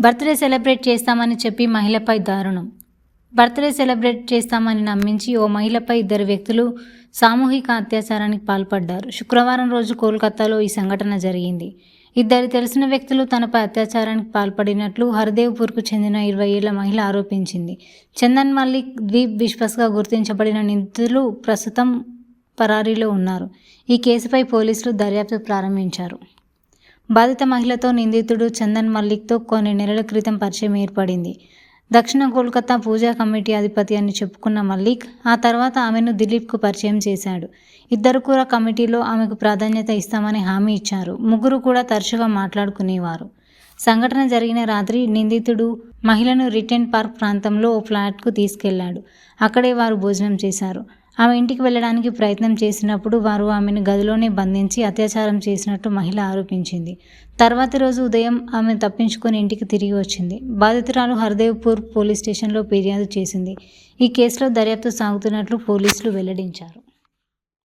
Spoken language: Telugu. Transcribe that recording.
బర్త్డే సెలబ్రేట్ చేస్తామని చెప్పి మహిళపై దారుణం. బర్త్డే సెలబ్రేట్ చేస్తామని నమ్మించి ఓ మహిళపై ఇద్దరు వ్యక్తులు సామూహిక అత్యాచారానికి పాల్పడ్డారు. శుక్రవారం రోజు కోల్కతాలో ఈ సంఘటన జరిగింది. ఇద్దరు తెలిసిన వ్యక్తులు తనపై అత్యాచారానికి పాల్పడినట్లు హర్దేవ్పూర్కు చెందిన 20 ఏళ్ల మహిళ ఆరోపించింది. చందన్ మల్లిక్, ద్వీప్ బిశ్వాస్గా గుర్తించబడిన నిందితులు ప్రస్తుతం పరారీలో ఉన్నారు. ఈ కేసుపై పోలీసులు దర్యాప్తు ప్రారంభించారు. బాధిత మహిళతో నిందితుడు చందన్ మల్లిక్తో కొన్ని నెలల క్రితం పరిచయం ఏర్పడింది. దక్షిణ కోల్కతా పూజా కమిటీ అధిపతి అని చెప్పుకున్న మల్లిక్ ఆ తర్వాత ఆమెను దిలీప్కు పరిచయం చేశాడు. ఇద్దరు కూడా కమిటీలో ఆమెకు ప్రాధాన్యత ఇస్తామని హామీ ఇచ్చారు. ముగ్గురు కూడా తరచుగా మాట్లాడుకునేవారు. సంఘటన జరిగిన రాత్రి నిందితుడు మహిళను రిటెన్ పార్క్ ప్రాంతంలో ఓ ఫ్లాట్కు తీసుకెళ్లాడు. అక్కడే వారు భోజనం చేశారు. ఆమె ఇంటికి వెళ్లడానికి ప్రయత్నం చేసినప్పుడు వారు ఆమెను గదిలోనే బంధించి అత్యాచారం చేసినట్టు మహిళ ఆరోపించింది. తర్వాతి రోజు ఉదయం ఆమె తప్పించుకొని ఇంటికి తిరిగి వచ్చింది. బాధితురాలు హర్దేవ్పూర్ పోలీస్ స్టేషన్లో ఫిర్యాదు చేసింది. ఈ కేసులో దర్యాప్తు సాగుతున్నట్లు పోలీసులు వెల్లడించారు.